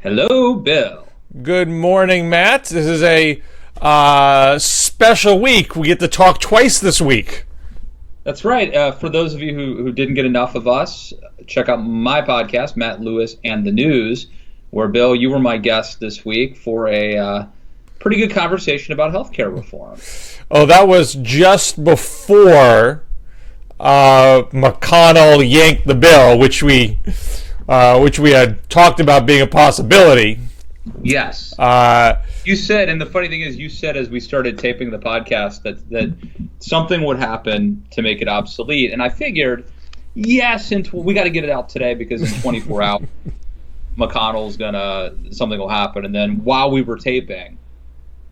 Hello, Bill. Good morning, Matt. This is a special week. We get to talk twice this week. That's right. For those of you who didn't get enough of us, check out my podcast, Matt Lewis and the News, where, Bill, you were my guest this week for a pretty good conversation about healthcare reform. Oh, that was just before McConnell yanked the bill, which we had talked about being a possibility. Yes. You said, and the funny thing is, you said as we started taping the podcast that something would happen to make it obsolete, and I figured, yes, we got to get it out today because in 24 hours, something will happen. And then while we were taping,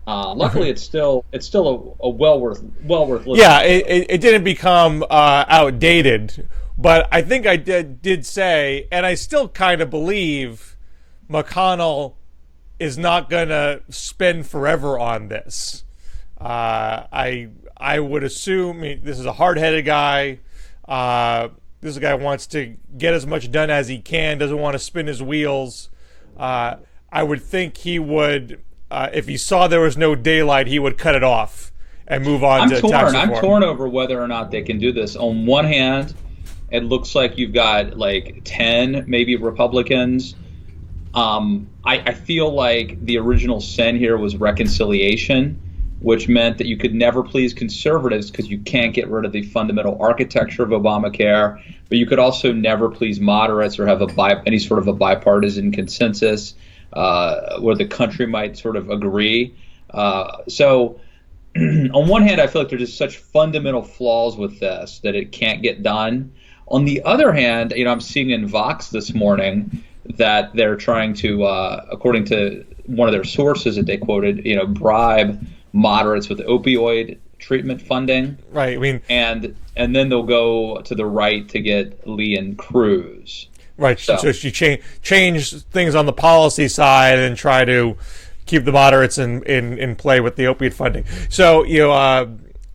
luckily it's still a well worth listening. Yeah, it didn't become outdated, but I think I did say, and I still kind of believe McConnell is not going to spend forever on this. I would assume this is a hard-headed guy. This guy wants to get as much done as he can, doesn't want to spin his wheels. I would think he would, if he saw there was no daylight, he would cut it off and move on to tax reform. I'm torn over whether or not they can do this. On one hand, it looks like you've got like 10 maybe Republicans. I feel like the original sin here was reconciliation, which meant that you could never please conservatives because you can't get rid of the fundamental architecture of Obamacare, but you could also never please moderates or have any sort of a bipartisan consensus where the country might sort of agree. So on one hand, I feel like there's just such fundamental flaws with this that it can't get done. On the other hand, I'm seeing in Vox this morning that they're trying to, according to one of their sources that they quoted, bribe moderates with opioid treatment funding. Right. I mean, and then they'll go to the right to get Lee and Cruz. Right. So you change things on the policy side and try to keep the moderates in play with the opiate funding. So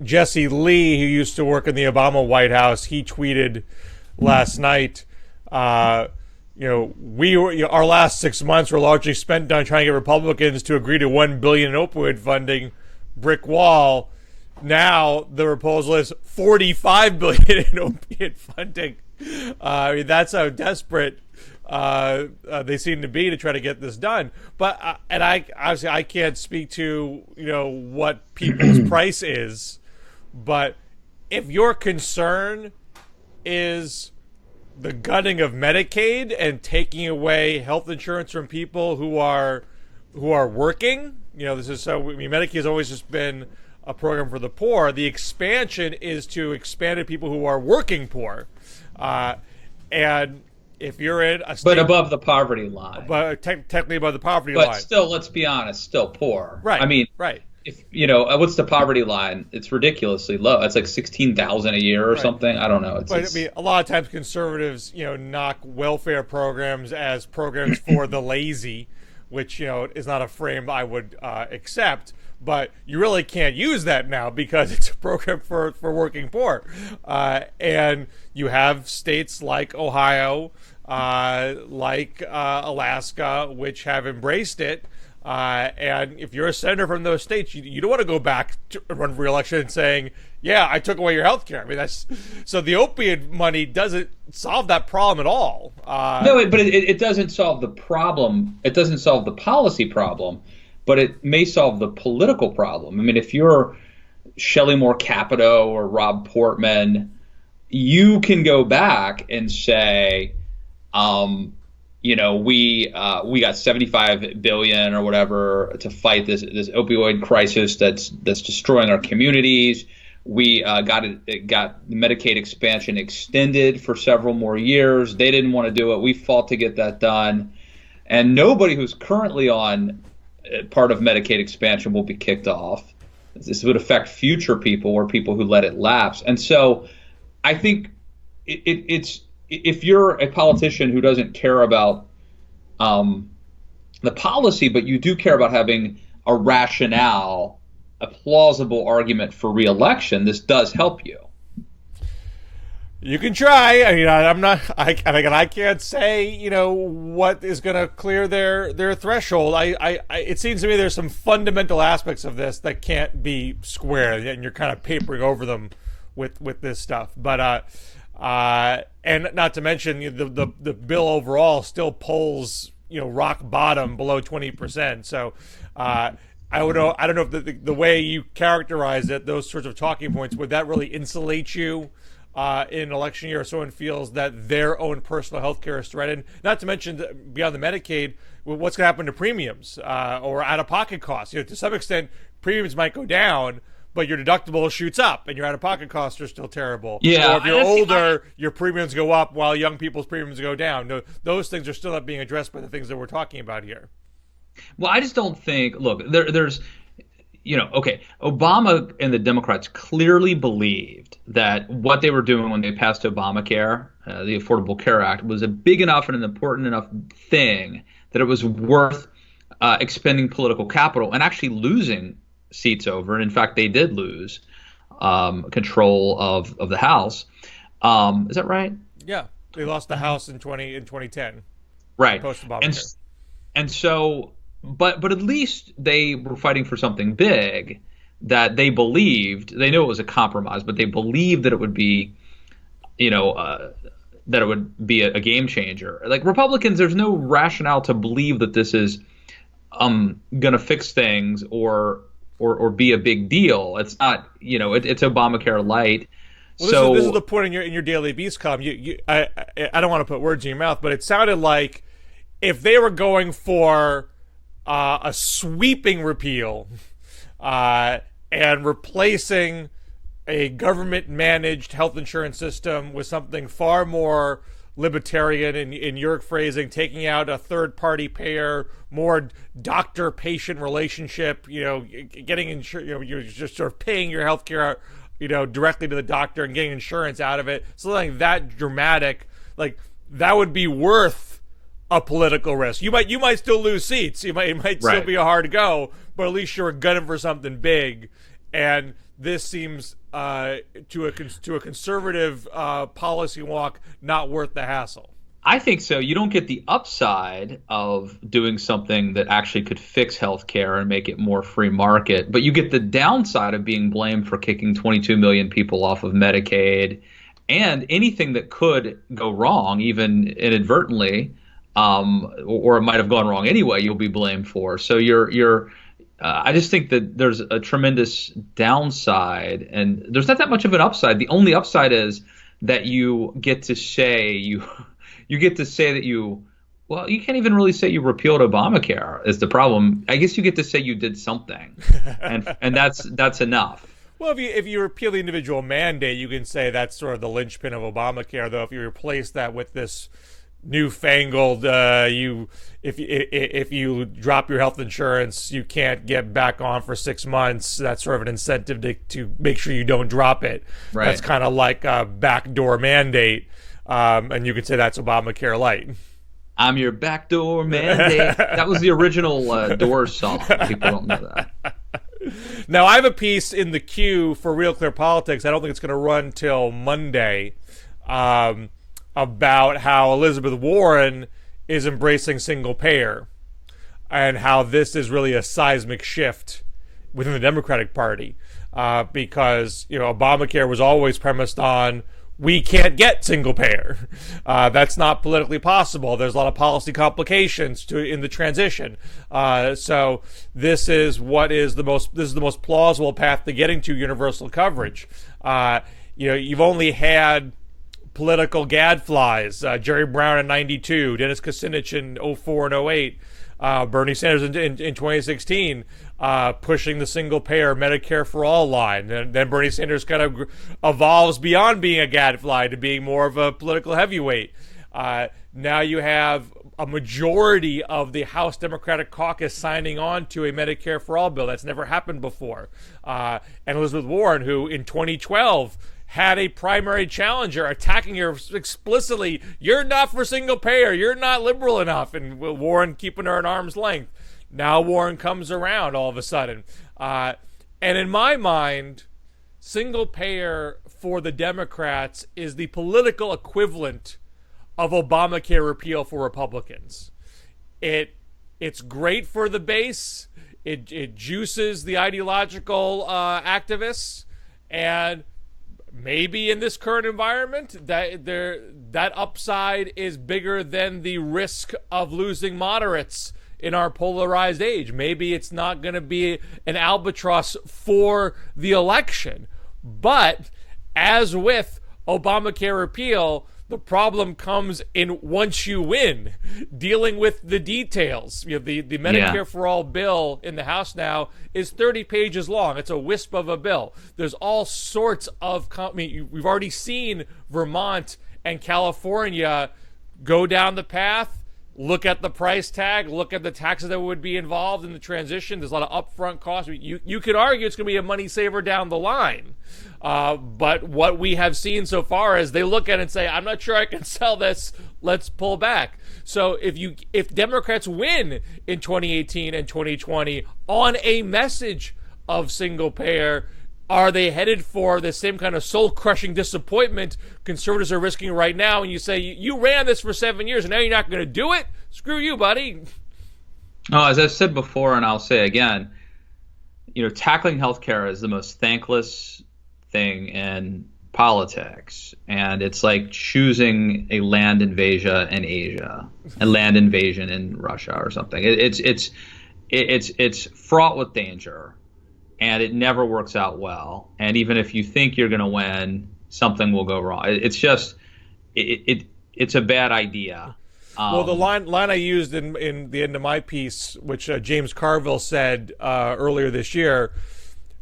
Jesse Lee, who used to work in the Obama White House, he tweeted last night. Our last 6 months were largely spent on trying to get Republicans to agree to $1 billion in opioid funding, brick wall. Now the proposal is $45 billion in opiate funding. That's how desperate they seem to be to try to get this done. But I obviously I can't speak to what people's price is, but if your concern is the gutting of Medicaid and taking away health insurance from people who are working, this is so. I mean, Medicaid has always just been a program for the poor. The expansion is to expand to people who are working poor, and if you're in a state, but above the poverty line, but technically above the poverty line, but still, let's be honest, still poor. Right. I mean, right. If what's the poverty line? It's ridiculously low. It's like $16,000 a year or something. I don't know. I mean, a lot of times conservatives, knock welfare programs as programs for the lazy, which is not a frame I would accept. But you really can't use that now because it's a program for working poor, and you have states like Ohio, like Alaska, which have embraced it. And if you're a senator from those states, you don't want to go back to run for re-election and saying, yeah, I took away your health care. I mean, so the opiate money doesn't solve that problem at all. No, but it doesn't solve the problem. It doesn't solve the policy problem, but it may solve the political problem. I mean, if you're Shelley Moore Capito or Rob Portman, you can go back and say, we got $75 billion or whatever to fight this opioid crisis that's destroying our communities. We got Medicaid expansion extended for several more years. They didn't want to do it. We fought to get that done, and nobody who's currently on part of Medicaid expansion will be kicked off. This would affect future people or people who let it lapse. And so, I think it's. If you're a politician who doesn't care about the policy, but you do care about having a rationale, a plausible argument for re-election, this does help you. You can try. I mean, I'm not. I can't say, what is going to clear their threshold. It seems to me there's some fundamental aspects of this that can't be squared, and you're kind of papering over them with this stuff. But and not to mention the bill overall still polls rock bottom below 20%. So I don't know if the way you characterize it, those sorts of talking points, would that really insulate you in an election year if someone feels that their own personal health care is threatened? Not to mention, beyond the Medicaid, what's going to happen to premiums or out-of-pocket costs? To some extent, premiums might go down, but your deductible shoots up and your out-of-pocket costs are still terrible. Yeah, or if you're older, your premiums go up while young people's premiums go down. No, those things are still not being addressed by the things that we're talking about here. Well, I just don't think, look, there's, okay, Obama and the Democrats clearly believed that what they were doing when they passed Obamacare, the Affordable Care Act, was a big enough and an important enough thing that it was worth expending political capital and actually losing seats over. And in fact, they did lose control of the House. Is that right? Yeah, they lost the House in 2010. Right. Post Obamacare. And so, but at least they were fighting for something big that they believed. They knew it was a compromise, but they believed that it would be, that it would be a game changer. Like Republicans, there's no rationale to believe that this is going to fix things or be a big deal. It's not, it's Obamacare light. Well, this is the point in your Daily Beast column. I don't want to put words in your mouth, but it sounded like if they were going for a sweeping repeal and replacing a government-managed health insurance system with something far more libertarian, in your phrasing, taking out a third-party payer, more doctor-patient relationship, getting insurance, you're just sort of paying your health care, directly to the doctor and getting insurance out of it. Something that dramatic, like that would be worth a political risk. You might still lose seats. It might still be a hard go, but at least you're gunning for something big. And this seems to a conservative policy walk not worth the hassle. I think so. You don't get the upside of doing something that actually could fix healthcare and make it more free market, but you get the downside of being blamed for kicking 22 million people off of Medicaid, and anything that could go wrong, even inadvertently, or it might have gone wrong anyway, you'll be blamed for. So I just think that there's a tremendous downside, and there's not that much of an upside. The only upside is that you get to say you get to say that you can't even really say you repealed Obamacare is the problem. I guess you get to say you did something, and that's enough. Well, if you repeal the individual mandate, you can say that's sort of the linchpin of Obamacare. Though, if you replace that with this newfangled, if you drop your health insurance, you can't get back on for 6 months. That's sort of an incentive to make sure you don't drop it. Right. That's kind of like a backdoor mandate, and you could say that's Obamacare light. I'm your backdoor mandate. That was the original Doors song. People don't know that. Now, I have a piece in the queue for Real Clear Politics. I don't think it's going to run till Monday. About how Elizabeth Warren is embracing single payer and how this is really a seismic shift within the Democratic Party, because Obamacare was always premised on we can't get single payer. That's not politically possible. There's a lot of policy complications in the transition. So this is the most plausible path to getting to universal coverage. You've only had political gadflies, Jerry Brown in 92, Dennis Kucinich in 04 and 08, Bernie Sanders in 2016, pushing the single-payer Medicare for All line. And then Bernie Sanders kind of evolves beyond being a gadfly to being more of a political heavyweight. Now you have a majority of the House Democratic caucus signing on to a Medicare for All bill. That's never happened before. And Elizabeth Warren, who in 2012 had a primary challenger attacking her explicitly, you're not for single payer, you're not liberal enough, and Warren keeping her at arm's length. Now Warren comes around all of a sudden. And in my mind, single payer for the Democrats is the political equivalent of Obamacare repeal for Republicans. It's great for the base. It juices the ideological activists, and maybe in this current environment that upside is bigger than the risk of losing moderates in our polarized age. Maybe it's not going to be an albatross for the election. But as with Obamacare repeal, the problem comes in once you win, dealing with the details. You know, the Medicare for All bill in the House now is 30 pages long. It's a wisp of a bill. There's all sorts of, we've already seen Vermont and California go down the path, look at the price tag, look at the taxes that would be involved in the transition. There's a lot of upfront costs. You could argue it's going to be a money saver down the line. But what we have seen so far is they look at it and say, I'm not sure I can sell this. Let's pull back. So if Democrats win in 2018 and 2020 on a message of single payer, are they headed for the same kind of soul-crushing disappointment conservatives are risking right now? And you say, you ran this for 7 years and now you're not going to do it? Screw you, buddy. Oh, as I've said before, and I'll say again, tackling healthcare is the most thankless thing in politics. And it's like choosing a land invasion in Asia, a land invasion in Russia or something. It's fraught with danger. And it never works out well. And even if you think you're going to win, something will go wrong. It's just, it's a bad idea. Well, the line I used in the end of my piece, which James Carville said earlier this year,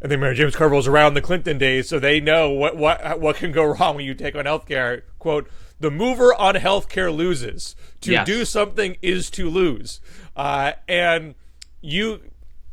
I think James Carville was around the Clinton days, so they know what can go wrong when you take on healthcare. Quote: "The mover on healthcare loses. To do something is to lose." And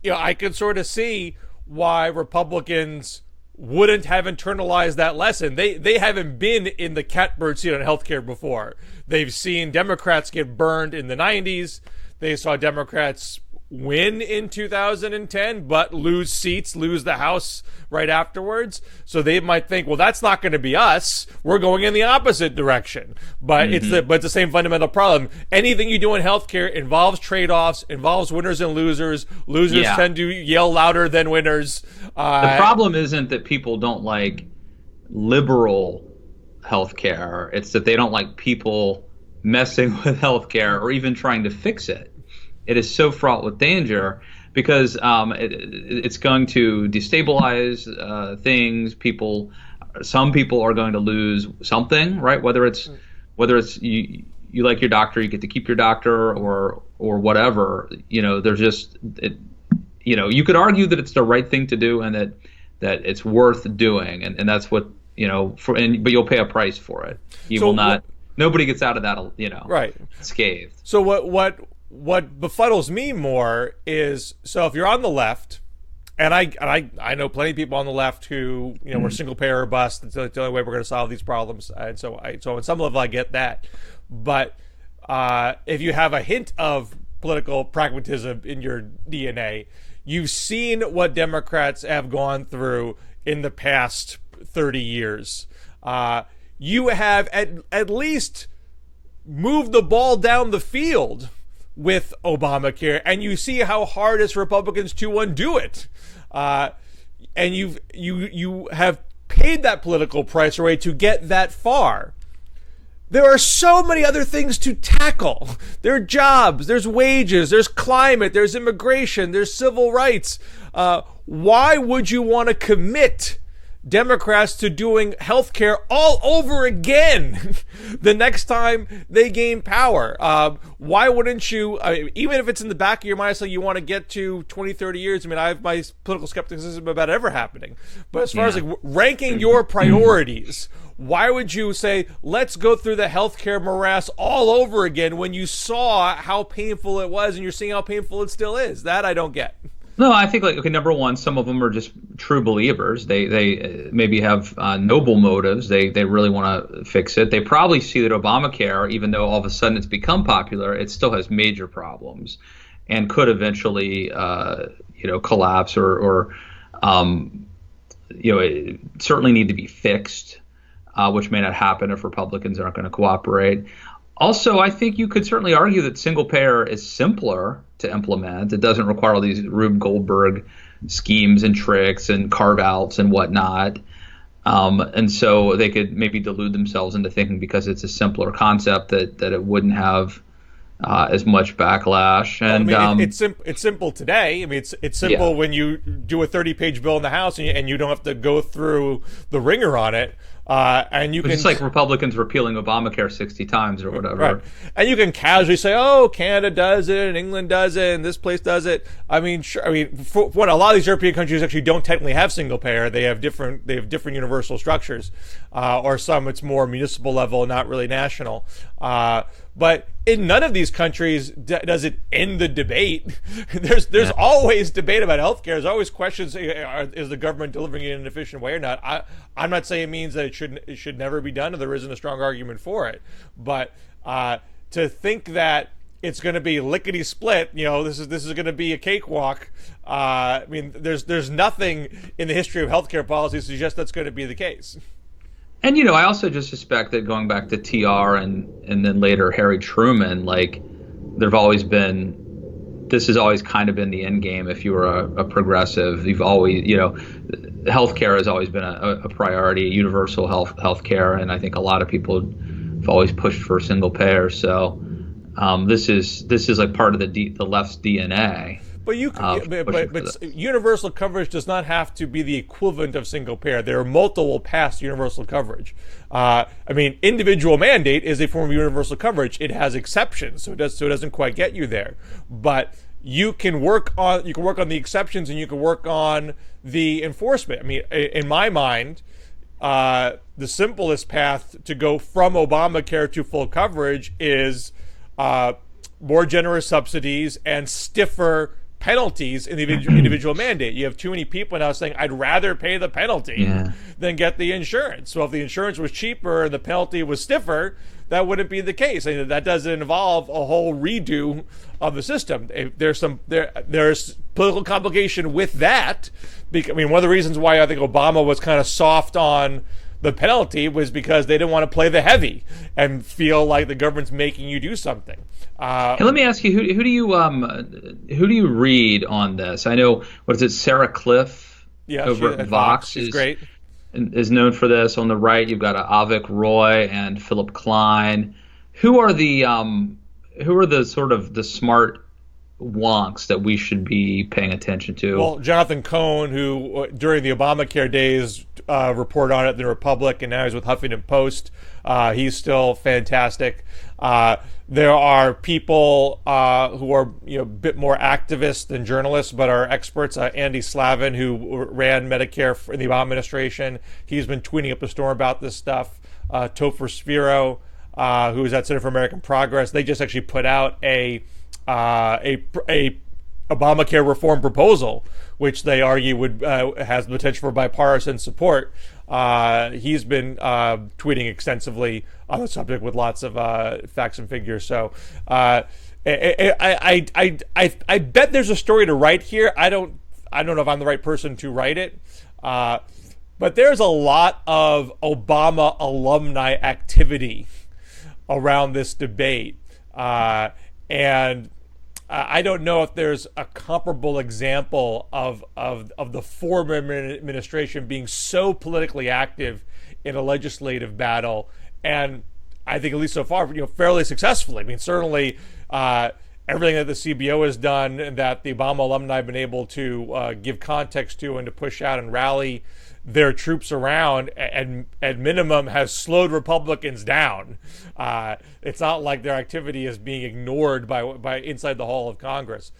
I can sort of see why Republicans wouldn't have internalized that lesson. They haven't been in the catbird seat on healthcare before. They've seen Democrats get burned in the 90s. They saw Democrats win in 2010, but lose seats, lose the House right afterwards. So they might think, well, that's not going to be us. We're going in the opposite direction. But it's the same fundamental problem. Anything you do in healthcare involves trade-offs, involves winners and losers. Losers tend to yell louder than winners. The problem isn't that people don't like liberal healthcare. It's that they don't like people messing with healthcare or even trying to fix it. It is so fraught with danger because it's going to destabilize things. Some people are going to lose something, right? Whether it's you like your doctor, you get to keep your doctor, or whatever. There's just you could argue that it's the right thing to do and that it's worth doing, and that's what but you'll pay a price for it. You will not. Nobody gets out of that, right, scathed. So what befuddles me more is, so if you're on the left, and I know plenty of people on the left who we're single payer or bust. It's the only way we're going to solve these problems, and so on some level I get that. But if you have a hint of political pragmatism in your DNA, you've seen what Democrats have gone through in the past 30 years. You have at least moved the ball down the field with Obamacare, and you see how hard it's for Republicans to undo it. And you have paid that political price already to get that far. There are so many other things to tackle. There are jobs, there's wages, there's climate, there's immigration, there's civil rights. Why would you want to commit Democrats to doing healthcare all over again the next time they gain power? Why wouldn't you, even if it's in the back of your mind, so you want to get to 20, 30 years? I mean, I have my political skepticism about it ever happening. But as far as ranking your priorities, why would you say, let's go through the healthcare morass all over again when you saw how painful it was and you're seeing how painful it still is? That I don't get. No, I think number one, some of them are just true believers. They maybe have noble motives. They really want to fix it. They probably see that Obamacare, even though all of a sudden it's become popular, it still has major problems and could eventually collapse or certainly need to be fixed, which may not happen if Republicans aren't going to cooperate. Also, I think you could certainly argue that single payer is simpler to implement. It doesn't require all these Rube Goldberg schemes and tricks and carve-outs and whatnot. And so they could maybe delude themselves into thinking because it's a simpler concept that it wouldn't have as much backlash. And it's simple today. I mean, it's simple when you do a 30-page bill in the House and you don't have to go through the ringer on it. And you can, it's like Republicans repealing Obamacare 60 times or whatever. Right. And you can casually say, "Oh, Canada does it, and England does it, and this place does it." I mean, sure. I mean, for what a lot of these European countries actually don't technically have single payer. They have different universal structures, or some it's more municipal level, not really national. But in none of these countries does it end the debate. There's always debate about healthcare. There's always questions: is the government delivering it in an efficient way or not? I'm not saying it means that it should never be done, and there isn't a strong argument for it. But to think that it's going to be lickety split, this is going to be a cakewalk. I mean, there's nothing in the history of healthcare policy to suggest that's going to be the case. And, I also just suspect that going back to TR and then later Harry Truman, like this has always kind of been the end game. If you were a progressive, you've always, healthcare has always been a priority, universal healthcare. And I think a lot of people have always pushed for single payer. So this is like part of the left's DNA. But universal coverage does not have to be the equivalent of single payer. There are multiple paths to universal coverage. I mean, individual mandate is a form of universal coverage. It has exceptions, so it doesn't quite get you there. But you can work on the exceptions, and you can work on the enforcement. I mean, in my mind, the simplest path to go from Obamacare to full coverage is more generous subsidies and stiffer penalties in the individual mandate. You have too many people now saying, I'd rather pay the penalty than get the insurance. So if the insurance was cheaper and the penalty was stiffer, that wouldn't be the case. I mean, that doesn't involve a whole redo of the system. There's political complication with that. I mean, one of the reasons why I think Obama was kind of soft on the penalty was because they didn't want to play the heavy and feel like the government's making you do something. Hey, let me ask you, who do you read on this? I know, what is it, Sarah Cliff over at Vox? She's great. Is known for this. On the right, you've got Avik Roy and Philip Klein. Who are the sort of the smart wonks that we should be paying attention to? Well, Jonathan Cohn, who during the Obamacare days reported on it in the Republic, and now he's with Huffington Post. He's still fantastic. There are people who are a bit more activists than journalists, but are experts. Andy Slavin, who ran Medicare in the Obama administration, he's been tweeting up a storm about this stuff. Topher Sphero, who is at Center for American Progress, they just actually put out a Obamacare reform proposal, which they argue would has the potential for bipartisan support. He's been tweeting extensensively on the subject with lots of facts and figures. So I bet there's a story to write here. I don't know if I'm the right person to write it, but there's a lot of Obama alumni activity around this debate, and I don't know if there's a comparable example of the former administration being so politically active in a legislative battle, and I think at least so far, fairly successfully. I mean, certainly everything that the CBO has done and that the Obama alumni have been able to give context to and to push out and rally their troops around, and at minimum has slowed Republicans down. It's not like their activity is being ignored by inside the hall of Congress.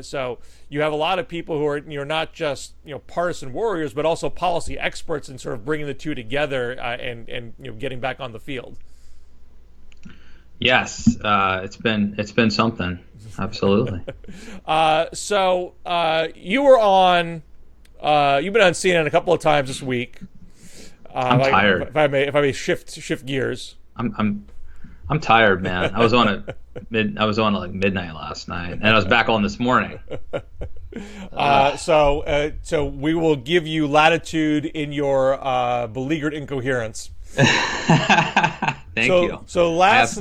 So you have a lot of people who are not just partisan warriors, but also policy experts in sort of bringing the two together and getting back on the field. Yes, it's been something. Absolutely. So you were on. You've been on CNN a couple of times this week. I'm tired. If I may shift gears. I'm tired, man. I was on at like midnight last night, and I was back on this morning. So we will give you latitude in your beleaguered incoherence. Thank you. So last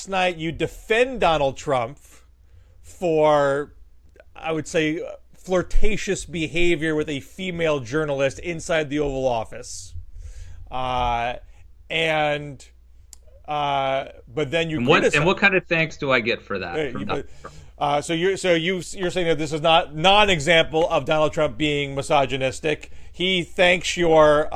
night you defend Donald Trump for, I would say, flirtatious behavior with a female journalist inside the Oval Office, but then you criticize. And what kind of thanks do I get for that? So you're saying that this is not non-example of Donald Trump being misogynistic. He thanks your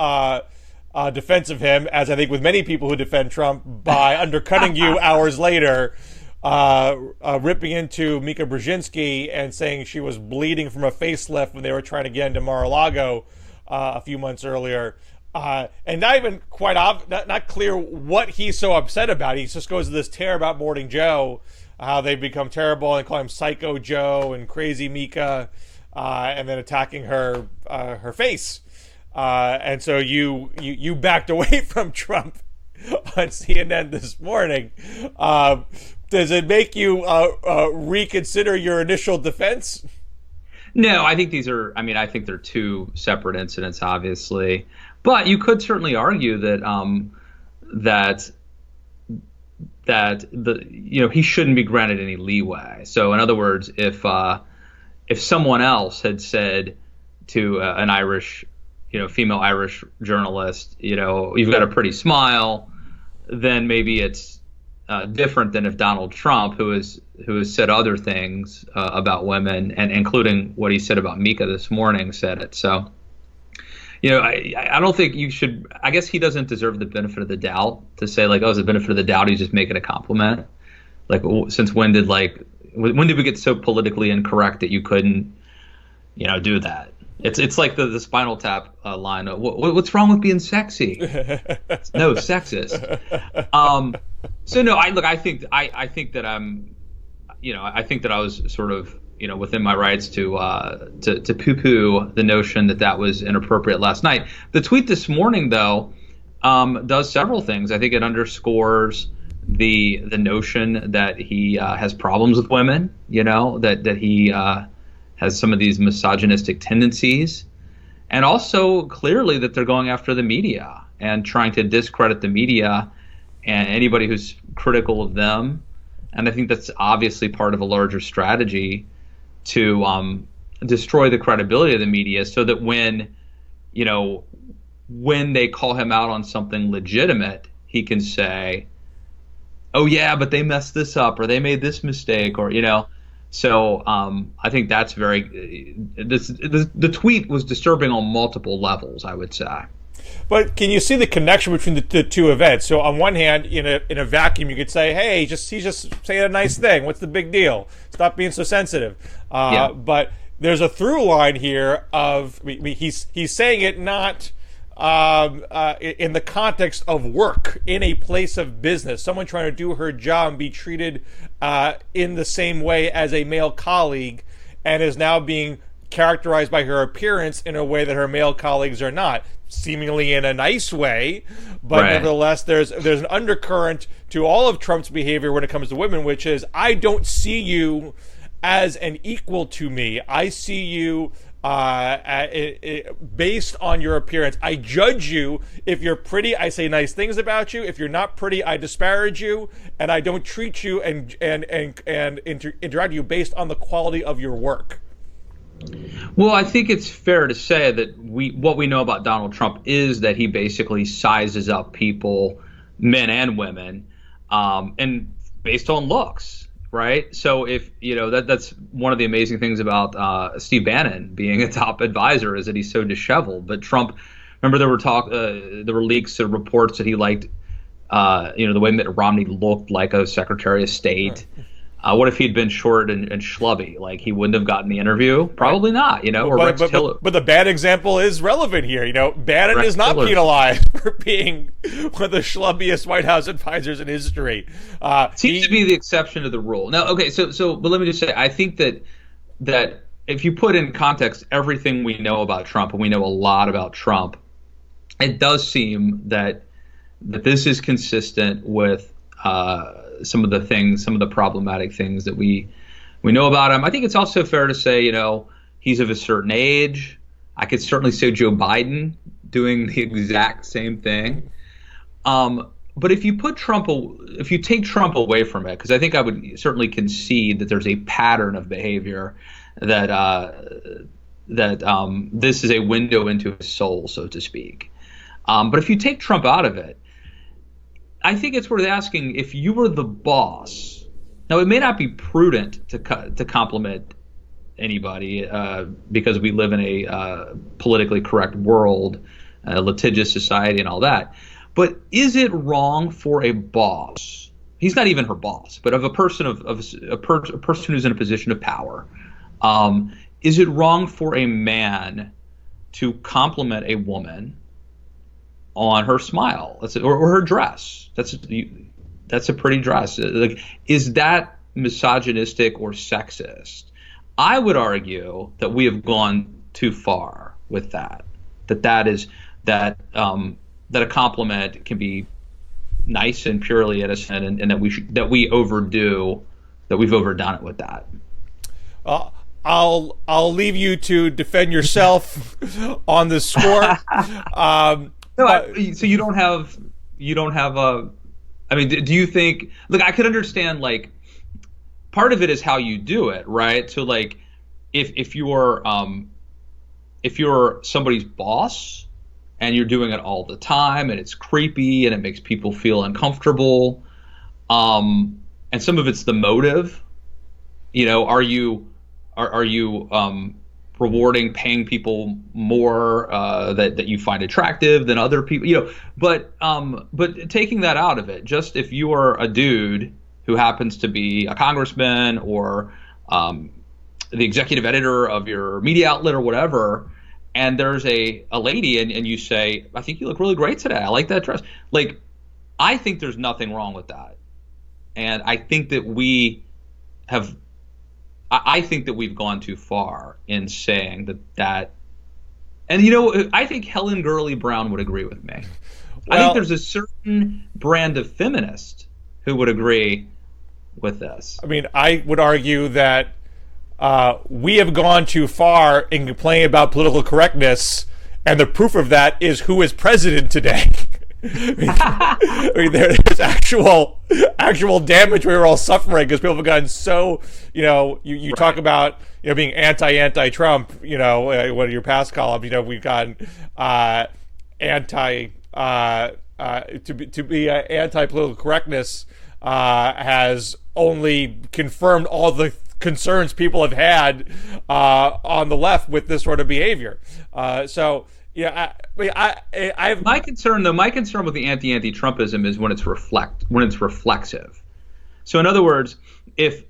defense of him, as I think with many people who defend Trump, by undercutting you hours later, ripping into Mika Brzezinski and saying she was bleeding from a facelift when they were trying to get into Mar-a-Lago a few months earlier. And not even not clear what he's so upset about. He just goes to this tear about Morning Joe, how they've become terrible, and call him Psycho Joe and Crazy Mika, and then attacking her face. And so you backed away from Trump on CNN this morning. Does it make you reconsider your initial defense? No, I think I think they're two separate incidents, obviously. But you could certainly argue that he shouldn't be granted any leeway. So in other words, if someone else had said to an Irish, female Irish journalist, you've got a pretty smile, then maybe it's different than if Donald Trump, who has said other things about women, and including what he said about Mika this morning, said it. So, I don't think you should. I guess he doesn't deserve the benefit of the doubt to say like, oh, it's the benefit of the doubt. He's just making a compliment. Like, since when did we get so politically incorrect that you couldn't, do that? It's like the Spinal Tap line. What's wrong with being sexy? No, sexist. So no, I think that I think that I was sort of within my rights to poo-poo the notion that was inappropriate last night. The tweet this morning, though, does several things. I think it underscores the notion that he has problems with women. That he has some of these misogynistic tendencies, and also clearly that they're going after the media and trying to discredit the media and anybody who's critical of them. And I think that's obviously part of a larger strategy to destroy the credibility of the media, so that when they call him out on something legitimate, he can say, oh yeah, but they messed this up, or they made this mistake, or So I think that's the tweet was disturbing on multiple levels, I would say. But can you see the connection between the two events? So on one hand, in a vacuum, you could say, hey, he's just saying a nice thing. What's the big deal? Stop being so sensitive. Yeah. But there's a through line here of he's saying it not in the context of work, in a place of business, someone trying to do her job and be treated in the same way as a male colleague, and is now being characterized by her appearance in a way that her male colleagues are not, seemingly in a nice way, but right. Nevertheless there's an undercurrent to all of Trump's behavior when it comes to women, which is, I don't see you as an equal to me. I see you based on your appearance. I judge you. If you're pretty, I say nice things about you. If you're not pretty, I disparage you, and I don't treat you and interact with you based on the quality of your work. Well, I think it's fair to say that what we know about Donald Trump is that he basically sizes up people, men and women, and based on looks, right? So if that's one of the amazing things about Steve Bannon being a top advisor, is that he's so disheveled. But Trump, remember there were leaks of reports that he liked, the way Mitt Romney looked like a Secretary of State. What if he'd been short and schlubby? Like, he wouldn't have gotten the interview? Probably not, or Rex Tillerson. But the bad example is relevant here. Bannon is not penalized for being one of the schlubbiest White House advisors in history. Seems to be the exception to the rule. Now, okay, but let me just say, I think that if you put in context everything we know about Trump, and we know a lot about Trump, it does seem that this is consistent with some of the problematic things that we We know about him. I think it's also fair to say, he's of a certain age. I could certainly say Joe Biden doing the exact same thing. But if you take Trump away from it, because I think I would certainly concede that there's a pattern of behavior that this is a window into his soul, so to speak. But if you take Trump out of it, I think it's worth asking, if you were the boss. Now, it may not be prudent to compliment anybody because we live in a politically correct world, a litigious society, and all that. But is it wrong for a boss? He's not even her boss, but of a person a person who's in a position of power. Is it wrong for a man to compliment a woman on her smile, or her dress? That's a pretty dress. Like, is that misogynistic or sexist? I would argue that we have gone too far with that. That a compliment can be nice and purely innocent, and that we've overdone it with that. I'll leave you to defend yourself on the score. So you don't have a. I mean, do you think? Look, I could understand, like, part of it is how you do it, right? So, like, if you're somebody's boss and you're doing it all the time, and it's creepy and it makes people feel uncomfortable, and some of it's the motive. Are you rewarding, paying people more that you find attractive than other people? But taking that out of it, just if you are a dude who happens to be a congressman or the executive editor of your media outlet or whatever, and there's a lady and you say, I think you look really great today, I like that dress. Like, I think there's nothing wrong with that. And I think that I think that we've gone too far in saying that. And, I think Helen Gurley Brown would agree with me. Well, I think there's a certain brand of feminist who would agree with this. I mean, I would argue that we have gone too far in complaining about political correctness, and the proof of that is who is president today. I mean, there's actual damage we were all suffering because people have gotten so, you right. Talk about, being anti-Trump, one of your past columns, we've gotten to be anti-political correctness has only confirmed all the concerns people have had on the left with this sort of behavior. Yeah, my concern with the anti-Trumpism is when it's reflexive. So in other words, if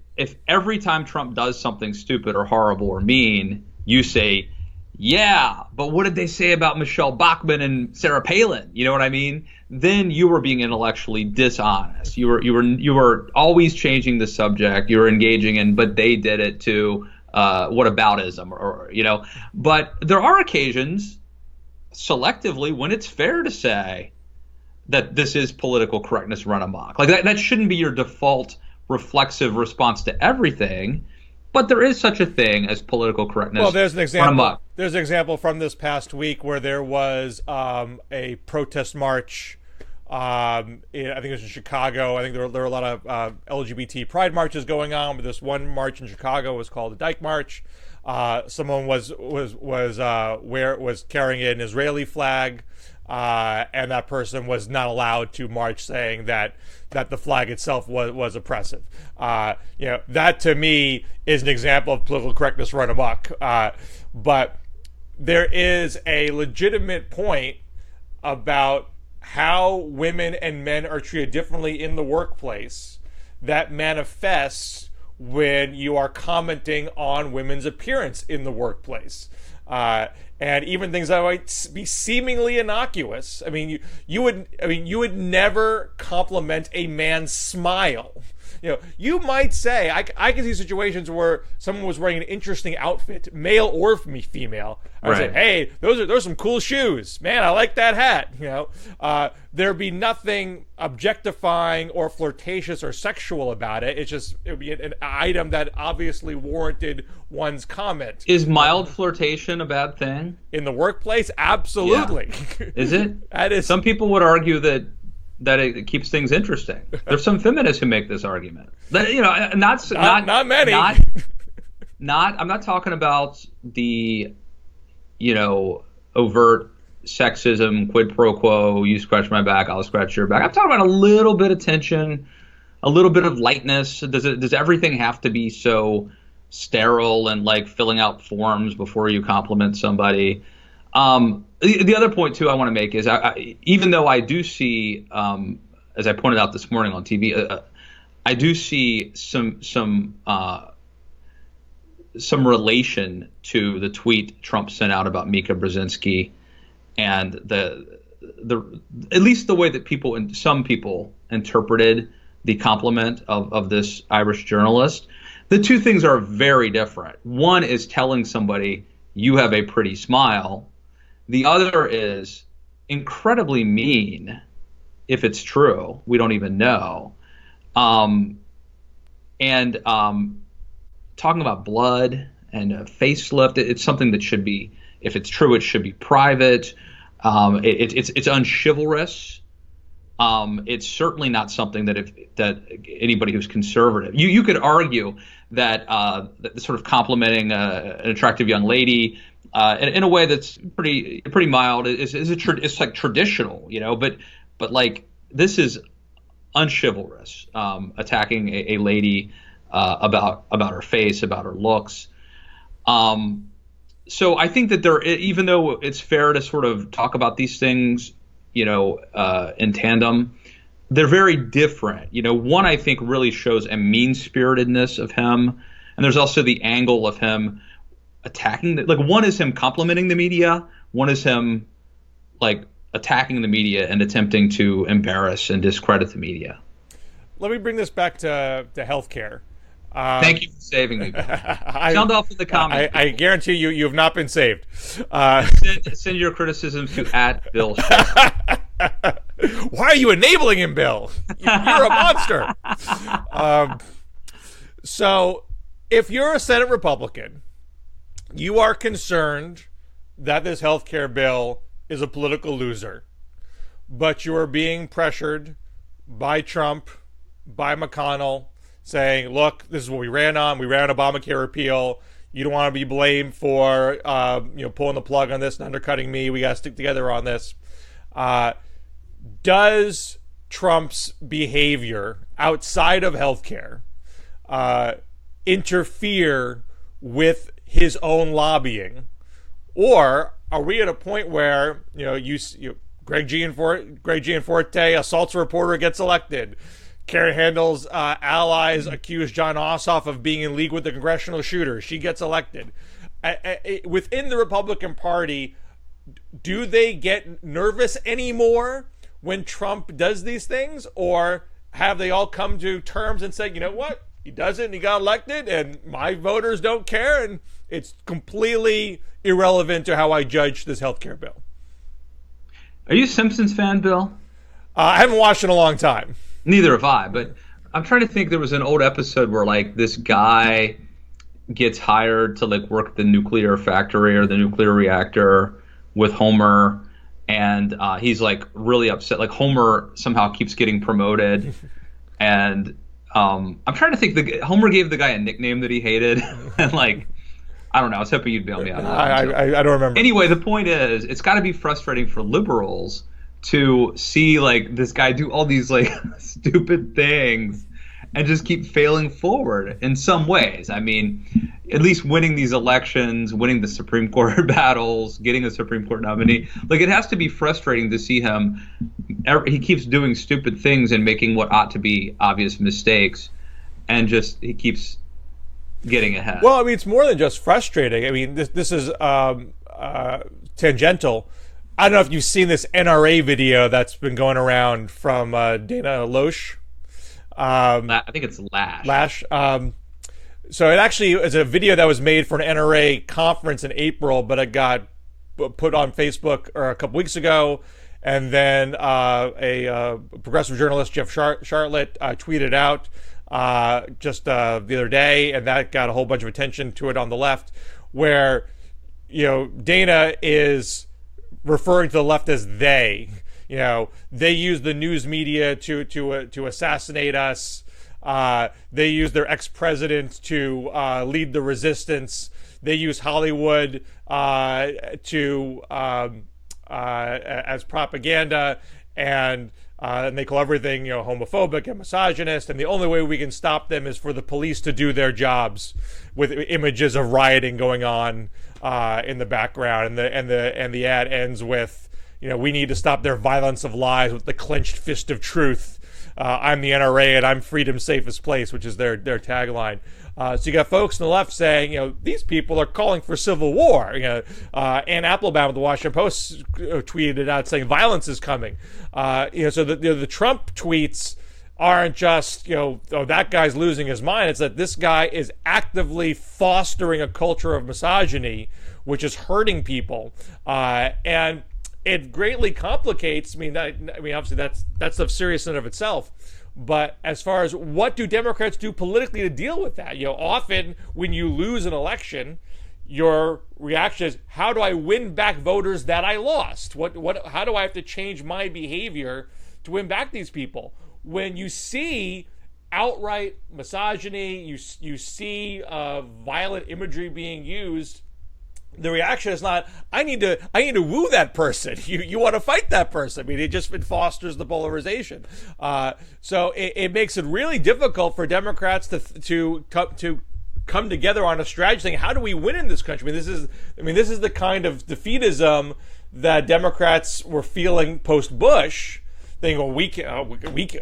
every time Trump does something stupid or horrible or mean, you say, yeah, but what did they say about Michelle Bachmann and Sarah Palin? You know what I mean? Then you were being intellectually dishonest. You were always changing the subject. You were engaging in, but they did it to whataboutism, or But there are occasions, selectively, when it's fair to say that this is political correctness run amok. Like that shouldn't be your default reflexive response to everything. But there is such a thing as political correctness. Well, there's an example. There's an example from this past week where there was a protest march. I think it was in Chicago. I think there were a lot of LGBT pride marches going on, but this one march in Chicago was called the Dyke March. Someone was carrying an Israeli flag, and that person was not allowed to march, saying that the flag itself was oppressive. That to me is an example of political correctness run amok. But there is a legitimate point about how women and men are treated differently in the workplace that manifests when you are commenting on women's appearance in the workplace. And even things that might be seemingly innocuous. I mean, you would never compliment a man's smile. You might say I can see situations where someone was wearing an interesting outfit, male or female. I would say, hey, those are some cool shoes, man. I like that hat. There'd be nothing objectifying or flirtatious or sexual about it. It would be an item that obviously warranted one's comment. Is mild flirtation a bad thing in the workplace? Absolutely. Yeah. Is it? That is. Some people would argue that it keeps things interesting. There's some feminists who make this argument. Not many. I'm not talking about the, overt sexism, quid pro quo, you scratch my back, I'll scratch your back. I'm talking about a little bit of tension, a little bit of lightness. Does everything have to be so sterile and like filling out forms before you compliment somebody? The other point too I want to make is even though I do see, as I pointed out this morning on TV, I do see some relation to the tweet Trump sent out about Mika Brzezinski and the at least the way that some people interpreted the compliment of this Irish journalist. The two things are very different. One is telling somebody you have a pretty smile. The other is incredibly mean, if it's true. We don't even know. Talking about blood and a facelift, it's something that should be, if it's true, it should be private. It's unchivalrous. It's certainly not something that anybody who's conservative. You could argue that sort of complimenting an attractive young lady in a way that's pretty mild it's like traditional, but like this is unchivalrous, attacking a lady about her face, about her looks. So I think that even though it's fair to sort of talk about these things, in tandem, they're very different. One I think really shows a mean-spiritedness of him, and there's also the angle of him attacking one is him complimenting the media, one is him like attacking the media and attempting to embarrass and discredit the media. Let me bring this back to healthcare. Thank you for saving me, Bill. Sound off in the comments. I guarantee you have not been saved. Send your criticisms to @Bill Scher. Why are you enabling him, Bill? You're a monster. So if you're a Senate Republican, you are concerned that this healthcare bill is a political loser, but you are being pressured by Trump, by McConnell, saying, look, this is what we ran on. We ran Obamacare repeal. You don't want to be blamed for pulling the plug on this and undercutting me. We got to stick together on this. Does Trump's behavior outside of healthcare interfere with his own lobbying, or are we at a point where Greg Gianforte assaults a reporter, gets elected? Karen Handel's allies accuse John Ossoff of being in league with the congressional shooter. She gets elected. Within the Republican Party, do they get nervous anymore when Trump does these things, or have they all come to terms and said, you know what, he does it and he got elected and my voters don't care and it's completely irrelevant to how I judge this healthcare bill? Are you a Simpsons fan, Bill? I haven't watched in a long time. Neither have I, but I'm trying to think. There was an old episode where like this guy gets hired to like work the nuclear factory or the nuclear reactor with Homer, and he's like really upset. Like Homer somehow keeps getting promoted, and I'm trying to think. Homer gave the guy a nickname that he hated, and like I don't know. I was hoping you'd bail me out. I don't remember. Anyway, the point is, it's got to be frustrating for liberals to see like this guy do all these like stupid things and just keep failing forward in some ways. I mean, at least winning these elections, winning the Supreme Court battles, getting a Supreme Court nominee. Like it has to be frustrating to see him. He keeps doing stupid things and making what ought to be obvious mistakes, and just he keeps getting ahead. Well, I mean, it's more than just frustrating. I mean, this is tangential. I don't know if you've seen this NRA video that's been going around from Dana Loesch. I think it's Lash. Lash. So it actually is a video that was made for an NRA conference in April, but it got put on Facebook a couple weeks ago. And then a progressive journalist, Jeff Sharlet, tweeted out just the other day, and that got a whole bunch of attention to it on the left, where, Dana is referring to the left as they. They use the news media to assassinate us. They use their ex-president to lead the resistance. They use Hollywood as propaganda, and they call everything homophobic and misogynist. And the only way we can stop them is for the police to do their jobs, with images of rioting going on in the background. And the ad ends with, we need to stop their violence of lies with the clenched fist of truth. I'm the NRA and I'm freedom's safest place, which is their tagline. So you got folks on the left saying, these people are calling for civil war. Ann Applebaum of the Washington Post tweeted it out saying violence is coming. So the Trump tweets aren't just, that guy's losing his mind. It's that this guy is actively fostering a culture of misogyny, which is hurting people. And it greatly complicates. Obviously that's stuff serious in and of itself. But as far as what do Democrats do politically to deal with that, often when you lose an election, your reaction is, how do I win back voters that I lost? How do I have to change my behavior to win back these people? When you see outright misogyny, you see violent imagery being used, the reaction is not, I need to woo that person. You want to fight that person. It fosters the polarization. So it makes it really difficult for Democrats to come together on a strategy saying, how do we win in this country? This is the kind of defeatism that Democrats were feeling post-Bush. Thinking,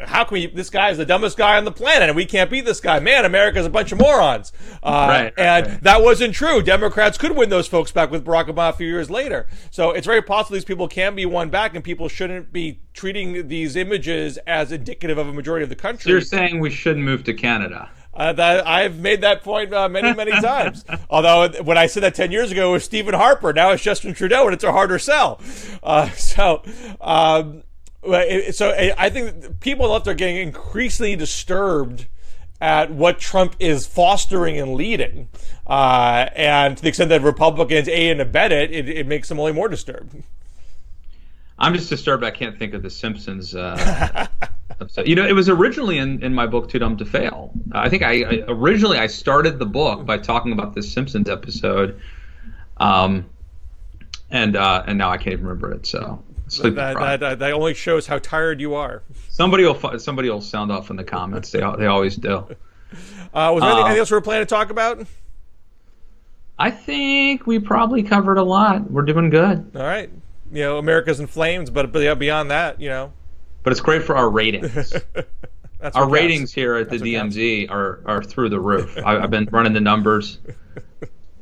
how can we? This guy is the dumbest guy on the planet, and we can't beat this guy. Man, America's a bunch of morons. That wasn't true. Democrats could win those folks back with Barack Obama a few years later. So it's very possible these people can be won back, and people shouldn't be treating these images as indicative of a majority of the country. So you're saying we shouldn't move to Canada? I've made that point many times. Although when I said that 10 years ago, it was Stephen Harper. Now it's Justin Trudeau, and it's a harder sell. So I think people on the left are getting increasingly disturbed at what Trump is fostering and leading. And to the extent that Republicans aid and abet it makes them only more disturbed. I'm just disturbed I can't think of The Simpsons episode. It was originally in my book, Too Dumb to Fail. I think I started the book by talking about this Simpsons episode. And now I can't even remember it, so... That only shows how tired you are. Somebody will sound off in the comments. They always do. Was there anything else we were planning to talk about? I think we probably covered a lot. We're doing good. All right. America's in flames, but beyond that, But it's great for our ratings. Our ratings here at the DMZ are through the roof. I've been running the numbers.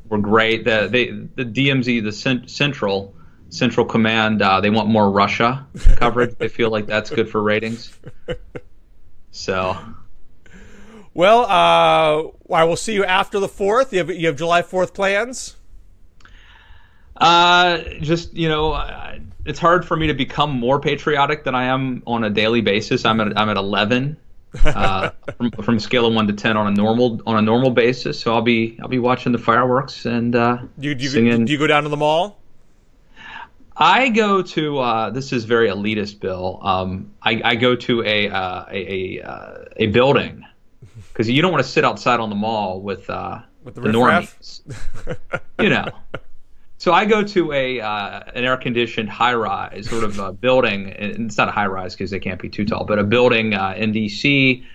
We're great. The DMZ, the Central Command, they want more Russia coverage. They feel like that's good for ratings. So, well, I will see you after the 4th. You have July 4th plans? It's hard for me to become more patriotic than I am on a daily basis. I'm at 11 from a scale of 1 to 10 on a normal basis. So I'll be watching the fireworks and singing. Do you go down to the mall? I go to this is very elitist, Bill. I go to a building because you don't want to sit outside on the mall with the normies, So I go to an air-conditioned high-rise sort of a building, and it's not a high-rise because they can't be too tall, but a building in D.C.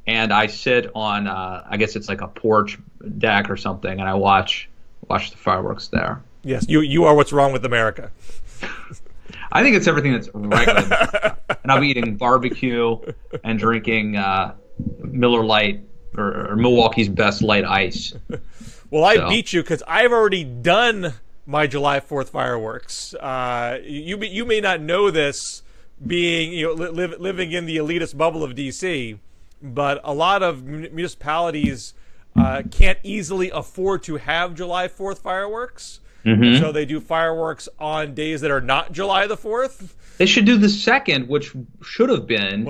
And I sit on I guess it's like a porch deck or something, and I watch the fireworks there. Yes, you are what's wrong with America. I think it's everything that's right with America. And I'll be eating barbecue and drinking Miller Lite or Milwaukee's Best Light Ice. Well, I beat you because I've already done my July 4th fireworks. You may not know this, being living in the elitist bubble of DC. but a lot of municipalities can't easily afford to have July 4th fireworks. Mm-hmm. So they do fireworks on days that are not July the 4th. They should do the 2nd, which should have been,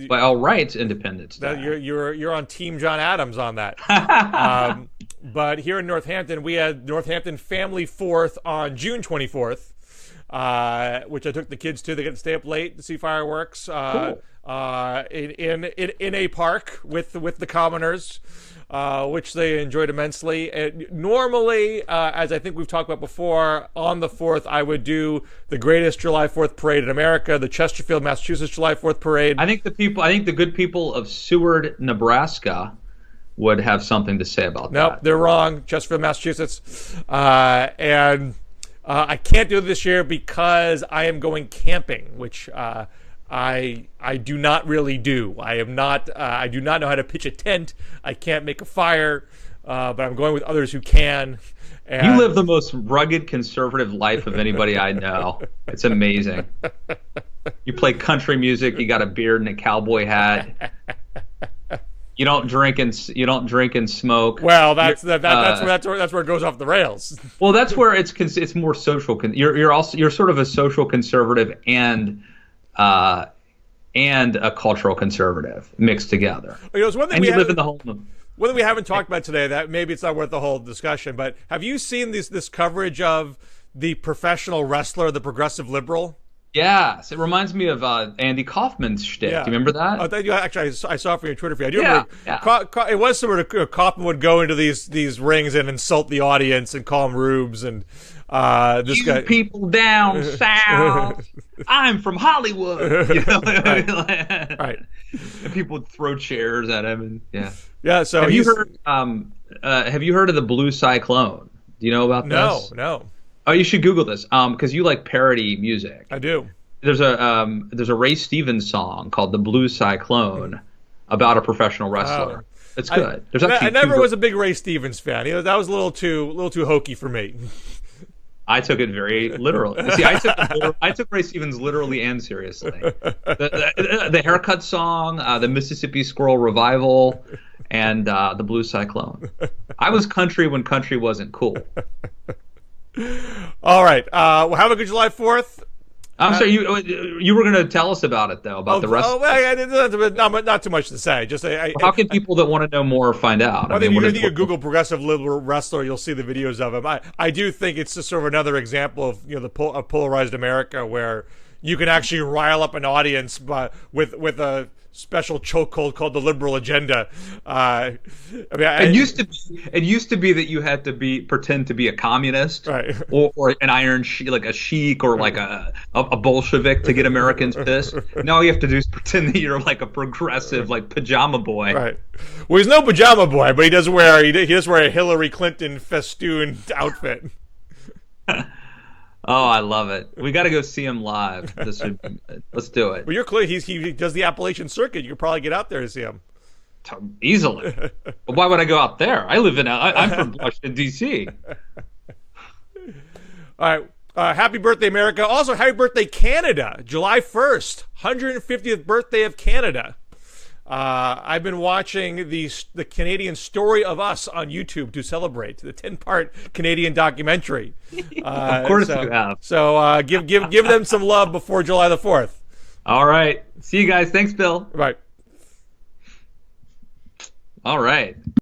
by all rights, Independence Day. You're on Team John Adams on that. But here in Northampton, we had Northampton Family 4th on June 24th, which I took the kids to. They get to stay up late to see fireworks Cool. in a park with the commoners. Which they enjoyed immensely. And normally, as I think we've talked about before, on the 4th, I would do the greatest July 4th parade in America, the Chesterfield, Massachusetts July 4th parade. I think the good people of Seward, Nebraska, would have something to say about that. Nope, they're wrong. Chesterfield, Massachusetts, and I can't do it this year because I am going camping, which I do not really do. I do not know how to pitch a tent. I can't make a fire, but I'm going with others who can. And you live the most rugged conservative life of anybody I know. It's amazing. You play country music. You got a beard and a cowboy hat. You don't drink and smoke. Well, that's where it goes off the rails. Well, that's where it's more social. You're sort of a social conservative and a cultural conservative mixed together. It's one thing and you live in the home of. One thing we haven't talked about today, that maybe it's not worth the whole discussion, but have you seen this coverage of the professional wrestler, the progressive liberal? Yes, it reminds me of Andy Kaufman's shtick. Yeah. Do you remember that? Actually, I saw it from your Twitter feed. I do remember. Yeah. It was sort of Kaufman would go into these rings and insult the audience and call them rubes and this guy. People down south. I'm from Hollywood. You know? Right. And people would throw chairs at him and yeah. So have you heard of the Blue Cyclone? Do you know about this? No. Oh, you should Google this because you like parody music. I do. There's a Ray Stevens song called "The Blue Cyclone" about a professional wrestler. It's good. I never was a big Ray Stevens fan. That was a little too hokey for me. I took it very literally. See, I took Ray Stevens literally and seriously. The haircut song, the Mississippi Squirrel Revival, and the Blue Cyclone. I was country when country wasn't cool. All right. Well, have a good July 4th. I'm sorry, you were going to tell us about it, though, about the rest. Not too much to say. Just how can people that want to know more find out? I mean, if you Google progressive liberal wrestler, you'll see the videos of him. I do think it's just sort of another example of the polarized America where you can actually rile up an audience with a special chokehold called the liberal agenda. It used to be that you had to pretend to be a communist, right, or an iron like a sheik or like a Bolshevik to get Americans pissed. Now all you have to do is pretend that you're like a progressive, like pajama boy. Right. Well, he's no pajama boy, but he does wear a Hillary Clinton festooned outfit. Oh, I love it. We got to go see him live. Let's do it. Well, you're clear. He does the Appalachian circuit. You could probably get out there to see him. Easily. But why would I go out there? I'm from Washington, D.C. All right. Happy birthday, America. Also, happy birthday, Canada. July 1st, 150th birthday of Canada. I've been watching the Canadian Story of Us on YouTube to celebrate the 10-part Canadian documentary. Of course you have. So give them some love before July the 4th. All right. See you guys. Thanks, Bill. Right. All right.